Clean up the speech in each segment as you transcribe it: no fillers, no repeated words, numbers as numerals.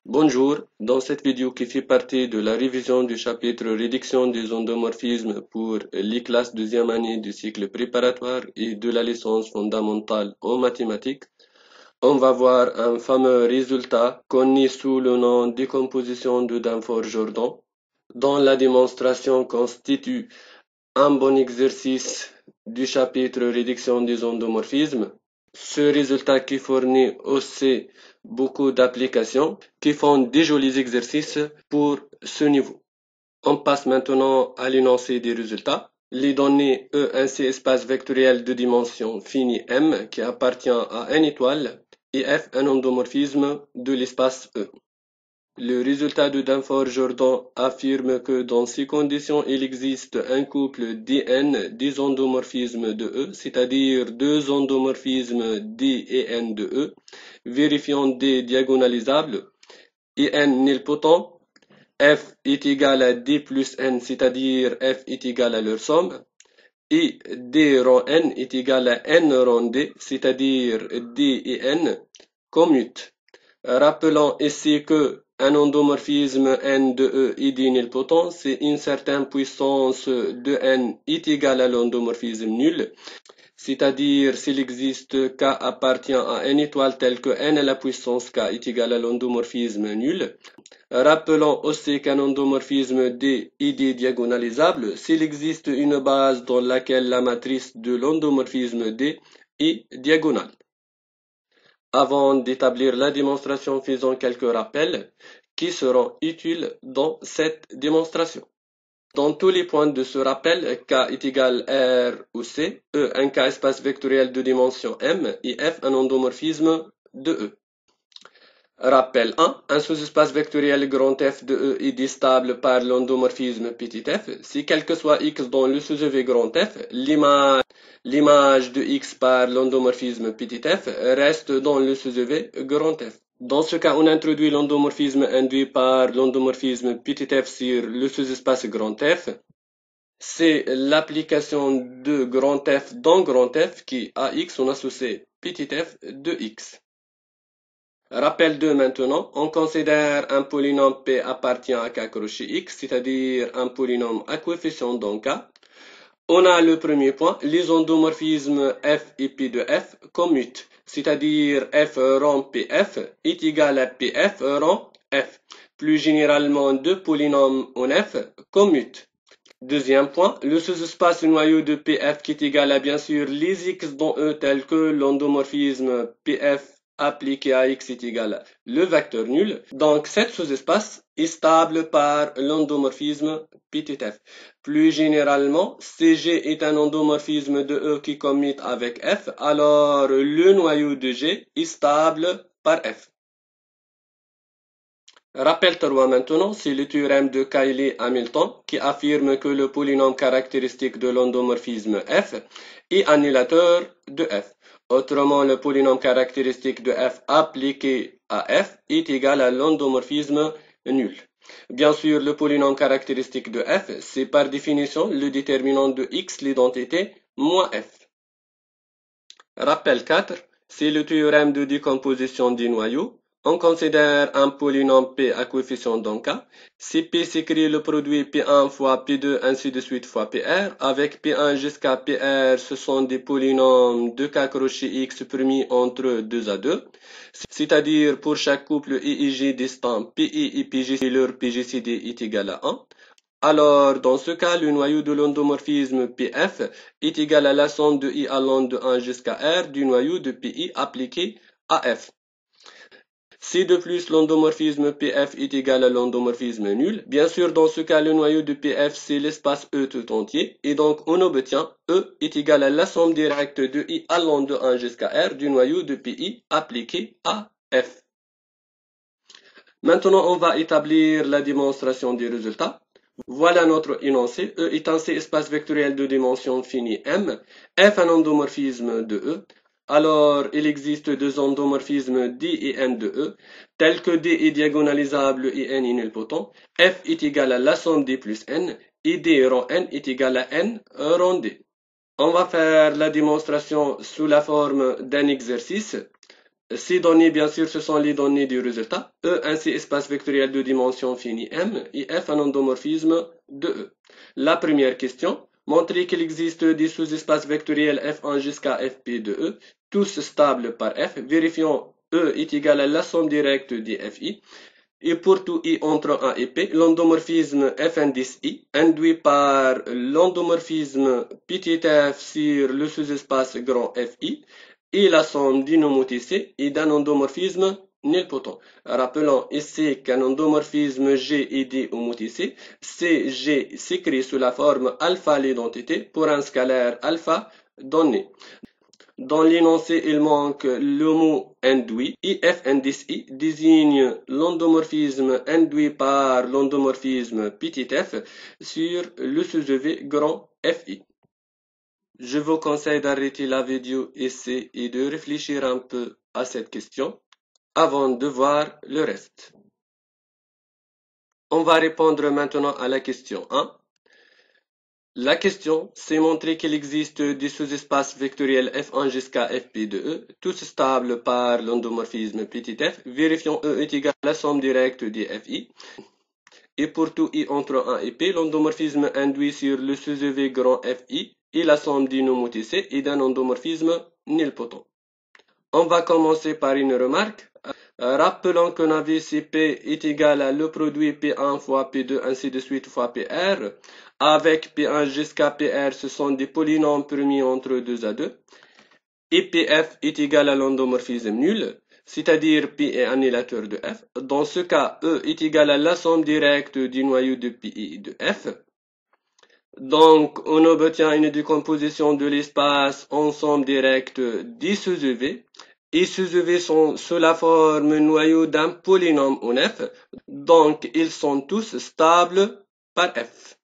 Bonjour, dans cette vidéo qui fait partie de la révision du chapitre Réduction des endomorphismes pour les classes deuxième année du cycle préparatoire et de la licence fondamentale en mathématiques, on va voir un fameux résultat connu sous le nom décomposition de Danforth-Jordan, dont la démonstration constitue un bon exercice du chapitre Réduction des endomorphismes. Ce résultat qui fournit aussi beaucoup d'applications qui font des jolis exercices pour ce niveau. On passe maintenant à l'énoncé des résultats. Les données E ainsi espace vectoriel de dimension finie M qui appartient à une étoile et F un endomorphisme de l'espace E. Le résultat de Danforth-Jordan affirme que dans ces conditions, il existe un couple Dn des endomorphismes de E, c'est-à-dire deux endomorphismes D et N de E, vérifiant D diagonalisables, et N nilpotent, F est égal à D plus N, c'est-à-dire F est égal à leur somme, et D rond N est égal à N rond D, c'est-à-dire D et N commutent. Rappelons ici que un endomorphisme n de E est nilpotent si une certaine puissance de n est égale à l'endomorphisme nul, c'est-à-dire s'il existe K appartient à une étoile telle que n à la puissance K est égale à l'endomorphisme nul. Rappelons aussi qu'un endomorphisme D est diagonalisable s'il existe une base dans laquelle la matrice de l'endomorphisme D est diagonale. Avant d'établir la démonstration, faisons quelques rappels qui seront utiles dans cette démonstration. Dans tous les points de ce rappel, K est égal à R ou C, E un K espace vectoriel de dimension M et F un endomorphisme de E. Rappel 1. Un sous-espace vectoriel grand F de E est distable par l'endomorphisme petit f. Si quel que soit x dans le sous-EV grand F, l'image de x par l'endomorphisme petit f reste dans le sous-EV grand F. Dans ce cas, on introduit l'endomorphisme induit par l'endomorphisme petit f sur le sous-espace grand F. C'est l'application de grand F dans grand F qui, à x, on associe petit f de x. Rappel 2 maintenant, on considère un polynôme P appartient à K crochet X, c'est-à-dire un polynôme à coefficient dans K. On a le premier point, les endomorphismes F et P de F commutent, c'est-à-dire F rond PF est égal à PF rond F. Plus généralement, deux polynômes en F commutent. Deuxième point, le sous-espace noyau de PF qui est égal à bien sûr les X dans E tel que l'endomorphisme PF appliqué à X est égal à le vecteur nul. Donc, cet sous-espace est stable par l'endomorphisme petit f. Plus généralement, CG est un endomorphisme de E qui commute avec F, alors le noyau de G est stable par F. Rappel 3 maintenant, c'est le théorème de Cayley-Hamilton qui affirme que le polynôme caractéristique de l'endomorphisme f est annulateur de f. Autrement, le polynôme caractéristique de f appliqué à f est égal à l'endomorphisme nul. Bien sûr, le polynôme caractéristique de f, c'est par définition le déterminant de x, l'identité, moins f. Rappel 4, c'est le théorème de décomposition des noyaux. On considère un polynôme P à coefficient dans K. Si P s'écrit le produit P1 fois P2 ainsi de suite fois PR, avec P1 jusqu'à PR, ce sont des polynômes de K crochet X permis entre 2 à 2. C'est-à-dire pour chaque couple IIG distant PI et PGC, leur PGCD est égal à 1. Alors, dans ce cas, le noyau de l'endomorphisme PF est égal à la somme de I allant de 1 jusqu'à R du noyau de PI appliqué à F. Si de plus l'endomorphisme PF est égal à l'endomorphisme nul, bien sûr dans ce cas le noyau de PF c'est l'espace E tout entier et donc on obtient E est égal à la somme directe de I allant de 1 jusqu'à R du noyau de PI appliqué à F. Maintenant on va établir la démonstration des résultats. Voilà notre énoncé. E est un C espace vectoriel de dimension finie M. F un endomorphisme de E. Alors, il existe deux endomorphismes D et N de E, tels que D est diagonalisable et N est nilpotent. F est égal à la somme D plus N et D rond N est égal à N rond D. On va faire la démonstration sous la forme d'un exercice. Ces données, bien sûr, ce sont les données du résultat. E, ainsi espace vectoriel de dimension finie M, et F, un endomorphisme de E. La première question, montrer qu'il existe des sous-espaces vectoriels F1 jusqu'à Fp de E, tous stables par F. Vérifions E est égal à la somme directe des Fi. Et pour tout I entre 1 et P, l'endomorphisme F indice I, induit par l'endomorphisme petit f sur le sous-espace grand Fi, et la somme d'une homothétie et d'un endomorphisme nilpotent. Rappelons ici qu'un endomorphisme G est dit homothétie, CG s'écrit sous la forme alpha l'identité pour un scalaire alpha donné. Dans l'énoncé, il manque le mot induit. IF indice I désigne l'endomorphisme induit par l'endomorphisme petit f sur le sous-EV grand Fi. Je vous conseille d'arrêter la vidéo ici et de réfléchir un peu à cette question avant de voir le reste. On va répondre maintenant à la question 1. La question, c'est montrer qu'il existe des sous-espaces vectoriels F1 jusqu'à Fp de E, tous stables par l'endomorphisme petit f. Vérifions E est égal à la somme directe des Fi. Et pour tout I entre 1 et P, l'endomorphisme induit sur le sous-EV grand Fi et la somme d'une homothétie et d'un endomorphisme nilpotent. On va commencer par une remarque. Rappelons qu'un AVCP est égal à le produit P1 fois P2 ainsi de suite fois PR. Avec P1 jusqu'à PR, ce sont des polynômes permis entre 2 à 2. Et PF est égal à l'endomorphisme nul, c'est-à-dire P est annihilateur de F. Dans ce cas, E est égal à la somme directe du noyau de Pi de F. Donc, on obtient une décomposition de l'espace en somme directe des sous-EV. Et sous-EV sont sous la forme noyau d'un polynôme en F. Donc, ils sont tous stables par F.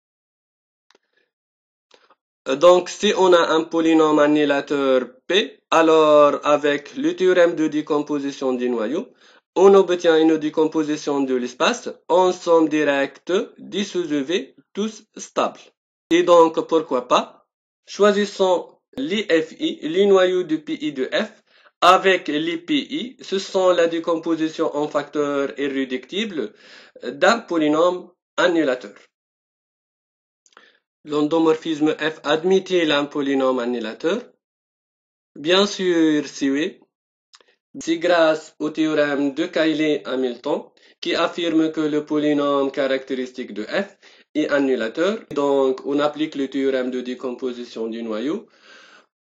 Donc, si on a un polynôme annihilateur P, alors avec le théorème de décomposition des noyaux, on obtient une décomposition de l'espace en somme directe des sous-EV, tous stables. Et donc, pourquoi pas, choisissons les Fi, les noyaux de Pi de F, avec les Pi, ce sont la décomposition en facteurs irréductibles d'un polynôme annulateur. L'endomorphisme F admet-il un polynôme annihilateur? Bien sûr, si oui. C'est grâce au théorème de Cayley-Hamilton qui affirme que le polynôme caractéristique de F est annulateur. Donc, on applique le théorème de décomposition du noyau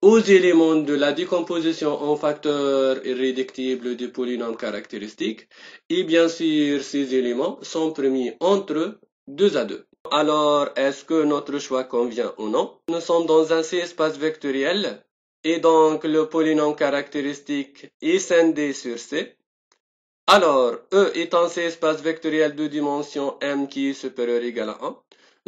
aux éléments de la décomposition en facteurs irréductibles du polynôme caractéristique. Et bien sûr, ces éléments sont permis entre 2 à 2. Alors, est-ce que notre choix convient ou non? Nous sommes dans un C-espace vectoriel et donc le polynôme caractéristique est scindé sur C. Alors, E est un C-espace vectoriel de dimension M qui est supérieur ou égal à 1.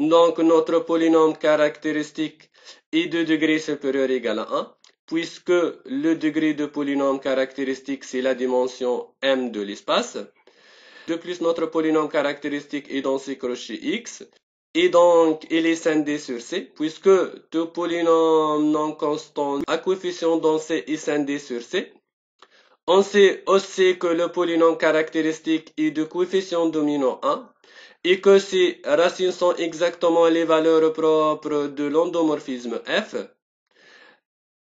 Donc, notre polynôme caractéristique est de degré supérieur ou égal à 1, puisque le degré de polynôme caractéristique, c'est la dimension M de l'espace. De plus, notre polynôme caractéristique est dans C crochet X. Et donc, il est scindé sur C, puisque tout polynôme non constant à coefficient dans C est scindé sur C. On sait aussi que le polynôme caractéristique est de coefficient dominant 1 et que ses racines sont exactement les valeurs propres de l'endomorphisme F.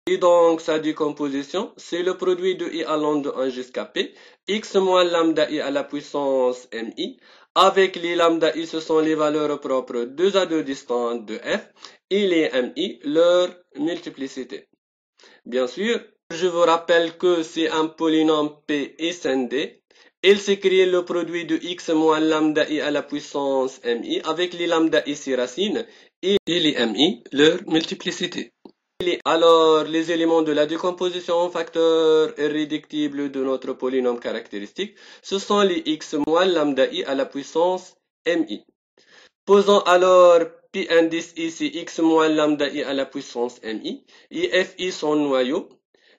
Et donc, sa décomposition, c'est le produit de I allant de 1 jusqu'à P, x moins lambda I à la puissance mi. Avec les lambda I, ce sont les valeurs propres 2 à 2 distantes de F et les mi, leur multiplicité. Bien sûr, je vous rappelle que c'est un polynôme P scindé. Il s'écrit le produit de x moins lambda I à la puissance mi avec les lambda I ses racines et les mi, leur multiplicité. Alors, les éléments de la décomposition en facteurs irréductibles de notre polynôme caractéristique, ce sont les x moins lambda I à la puissance mi. Posons alors P indice ici x moins lambda I à la puissance mi et Fi son noyau.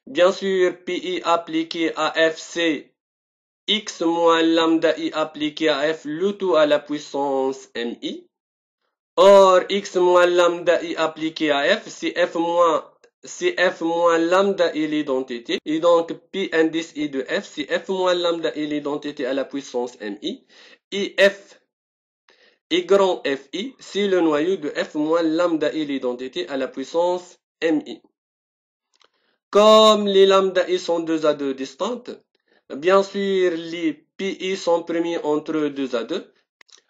Bien sûr, Pi appliqué à F, c'est x moins lambda I appliqué à F, le tout à la puissance mi. Or, x moins lambda I appliqué à F, c'est F moins si f moins lambda est l'identité, et donc pi indice i de f, si f moins lambda est l'identité à la puissance mi, et f et grand fi, c'est le noyau de f moins lambda est l'identité à la puissance mi. Comme les lambda i sont 2 à 2 distantes, bien sûr les pi sont permis entre 2 à 2,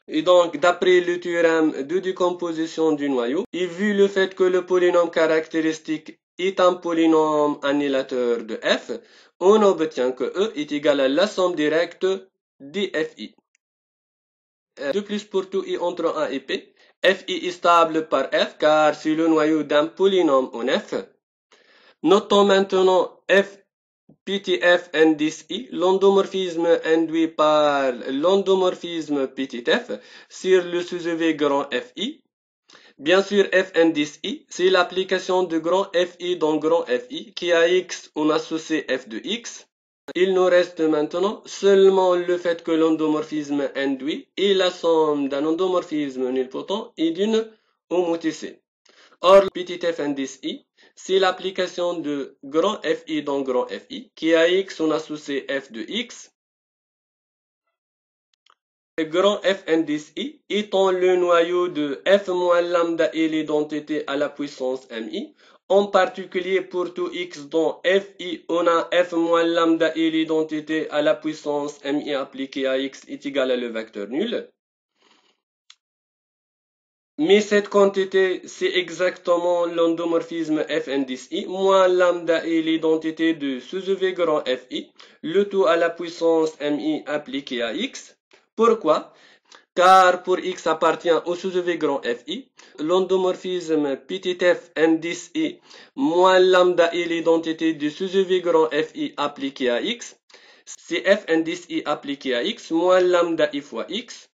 et donc, d'après le théorème de décomposition du noyau, et vu le fait que le polynôme caractéristique est un polynôme annihilateur de f, on obtient que E est égal à la somme directe des fi. De plus, pour tout i entre 1 et p, fi est stable par f car c'est le noyau d'un polynôme en f. Notons maintenant f PTF indice I, l'endomorphisme induit par l'endomorphisme petit f sur le sous-EV grand Fi. Bien sûr, f indice I, c'est l'application de grand Fi dans grand Fi qui a x on associe f de x. Il nous reste maintenant seulement le fait que l'endomorphisme induit est la somme d'un endomorphisme nilpotent et d'une homoticée. Or, petit f indice I, c'est l'application de grand Fi dans grand Fi, qui a x on associe f de x. Grand F indice I étant le noyau de f moins lambda et l'identité à la puissance mi. En particulier pour tout x dont Fi, on a f moins lambda et l'identité à la puissance mi appliquée à x est égal à le vecteur nul. Mais cette quantité, c'est exactement l'endomorphisme f indice i moins lambda et l'identité de sous-EV grand fi, le tout à la puissance mi appliqué à x. Pourquoi? Car pour x appartient au sous-EV grand fi, l'endomorphisme petit f indice i moins lambda et l'identité de sous-EV grand fi appliqué à x, c'est f indice i appliqué à x moins lambda i fois x.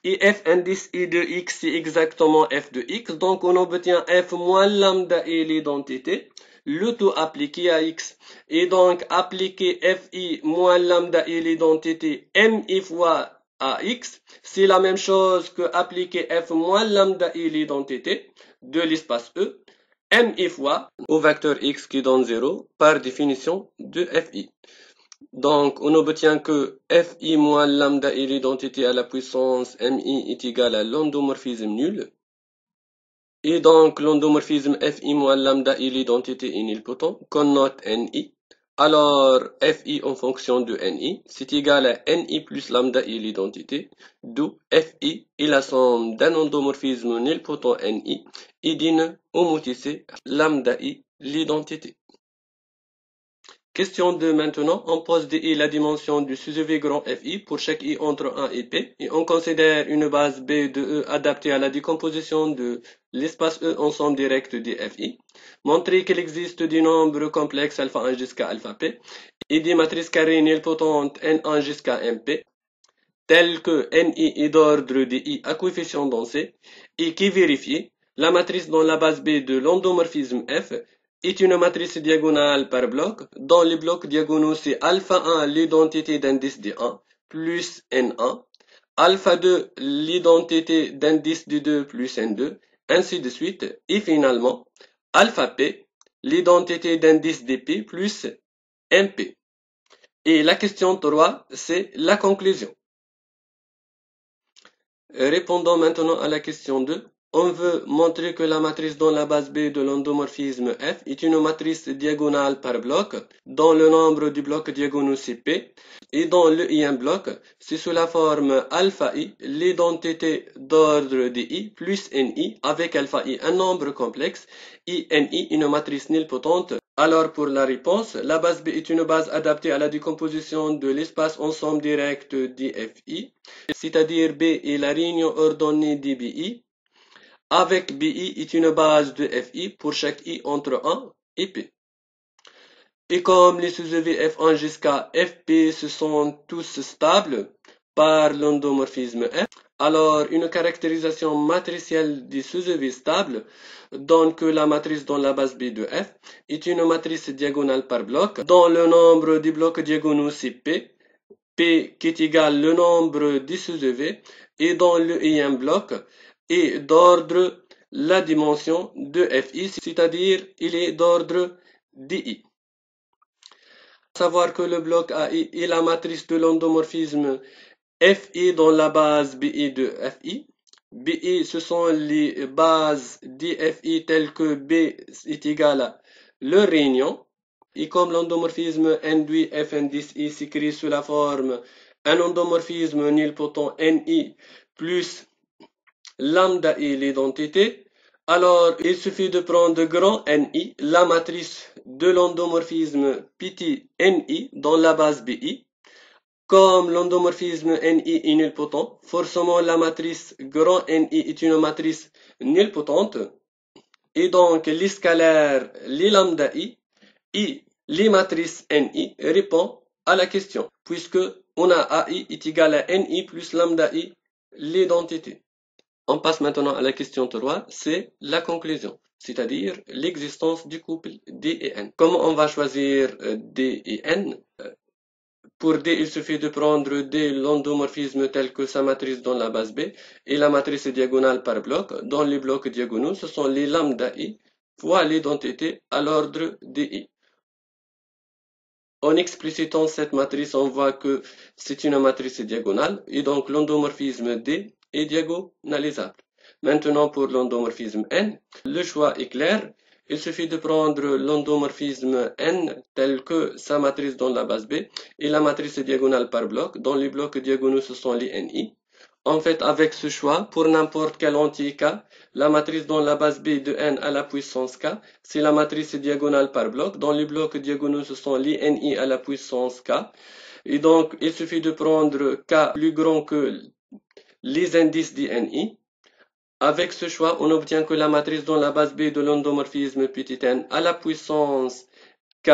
Et f indice i de x, c'est exactement f de x. Donc, on obtient f moins lambda et l'identité, le tout appliqué à x. Et donc, appliquer fi moins lambda et l'identité mi fois à x, c'est la même chose que appliquer f moins lambda et l'identité de l'espace E, mi fois au vecteur x qui donne 0 par définition de fi. Donc, on obtient que fi moins lambda et l'identité à la puissance mi est égal à l'endomorphisme nul. Et donc, l'endomorphisme fi moins lambda et l'identité est nilpotent, qu'on note ni. Alors, fi en fonction de ni, c'est égal à ni plus lambda et l'identité, d'où fi est la somme d'un endomorphisme nilpotent ni et d'une homoticée lambda et l'identité. Question 2 maintenant, on pose de i la dimension du sous-EV grand fi pour chaque i entre 1 et p, et on considère une base B de E adaptée à la décomposition de l'espace E ensemble direct des fi. Montrer qu'il existe des nombres complexes alpha 1 jusqu'à alpha p, et des matrices carrées nilpotentes n1 jusqu'à mp, telles que ni est d'ordre de i à coefficient densé, et qui vérifie la matrice dans la base B de l'endomorphisme f est une matrice diagonale par bloc, dont les blocs diagonaux c'est alpha 1 l'identité d'indice de 1 plus n1, alpha 2 l'identité d'indice de 2 plus n2, ainsi de suite, et finalement alpha p l'identité d'indice de p plus mp. Et la question 3, c'est la conclusion. Répondons maintenant à la question 2. On veut montrer que la matrice dans la base B de l'endomorphisme F est une matrice diagonale par bloc, dont le nombre du bloc diagonaux c'est P, et dont le i un bloc, c'est sous la forme alpha i, l'identité d'ordre de i plus ni, avec alpha i un nombre complexe, et ni une matrice nilpotente. Alors pour la réponse, la base B est une base adaptée à la décomposition de l'espace ensemble direct d'FI, c'est-à-dire B est la réunion ordonnée de BI, avec BI est une base de FI pour chaque I entre 1 et P. Et comme les sous-EV F1 jusqu'à FP se sont tous stables par l'endomorphisme F, alors une caractérisation matricielle des sous-EV stables donne que la matrice dans la base B de F est une matrice diagonale par bloc dont le nombre des blocs diagonaux c'est P, P qui est égal au nombre des sous-EV et dont le i un bloc est d'ordre la dimension de Fi, c'est-à-dire il est d'ordre di. Savoir que le bloc AI est la matrice de l'endomorphisme Fi dans la base Bi de Fi. Bi, ce sont les bases d'Fi telles que B est égal à leur réunion. Et comme l'endomorphisme induit Fn10i s'écrit sous la forme un endomorphisme nilpotent Ni plus lambda i l'identité, alors il suffit de prendre grand Ni, la matrice de l'endomorphisme petit Ni dans la base Bi. Comme l'endomorphisme Ni est nilpotent, forcément la matrice grand Ni est une matrice nilpotente. Et donc les scalaires, les lambda i et les matrices Ni répondent à la question, puisque on a AI est égal à Ni plus lambda i, l'identité. On passe maintenant à la question 3, c'est la conclusion, c'est-à-dire l'existence du couple D et N. Comment on va choisir D et N? Pour D, il suffit de prendre D l'endomorphisme tel que sa matrice dans la base B et la matrice diagonale par bloc. Dans les blocs diagonaux, ce sont les lambda i fois l'identité à l'ordre DI. En explicitant cette matrice, on voit que c'est une matrice diagonale et donc l'endomorphisme D est diagonalisable. Maintenant, pour l'endomorphisme N, le choix est clair. Il suffit de prendre l'endomorphisme N tel que sa matrice dans la base B et la matrice diagonale par bloc. Dans les blocs diagonaux, ce sont les Ni. En fait, avec ce choix, pour n'importe quel entier K, la matrice dans la base B de N à la puissance K, c'est la matrice diagonale par bloc. Dans les blocs diagonaux, ce sont les Ni à la puissance K. Et donc, il suffit de prendre K plus grand que les indices des Ni. Avec ce choix, on obtient que la matrice dans la base B de l'endomorphisme petit n à la puissance K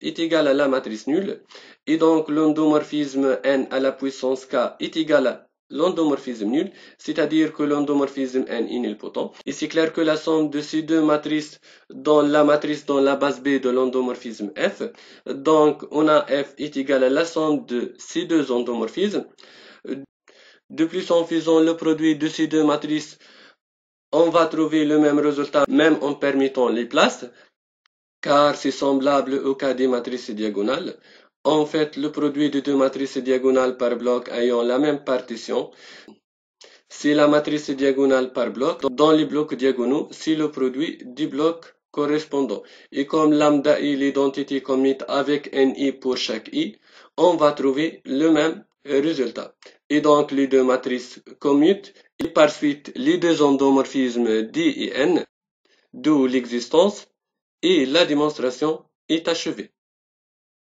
est égale à la matrice nulle. Et donc, l'endomorphisme n à la puissance K est égal à l'endomorphisme nul, c'est-à-dire que l'endomorphisme n est nilpotent. Et c'est clair que la somme de ces deux matrices dans la matrice dans la base B de l'endomorphisme F, donc on a F est égal à la somme de ces deux endomorphismes. De plus, en faisant le produit de ces deux matrices, on va trouver le même résultat même en permettant les places, car c'est semblable au cas des matrices diagonales. En fait, le produit de deux matrices diagonales par bloc ayant la même partition, c'est la matrice diagonale par bloc. Dans les blocs diagonaux, c'est le produit du bloc correspondant. Et comme lambda i l'identité commute avec Ni pour chaque i, on va trouver le même résultat. Et donc, les deux matrices commutent et par suite les deux endomorphismes D et N, d'où l'existence, et la démonstration est achevée.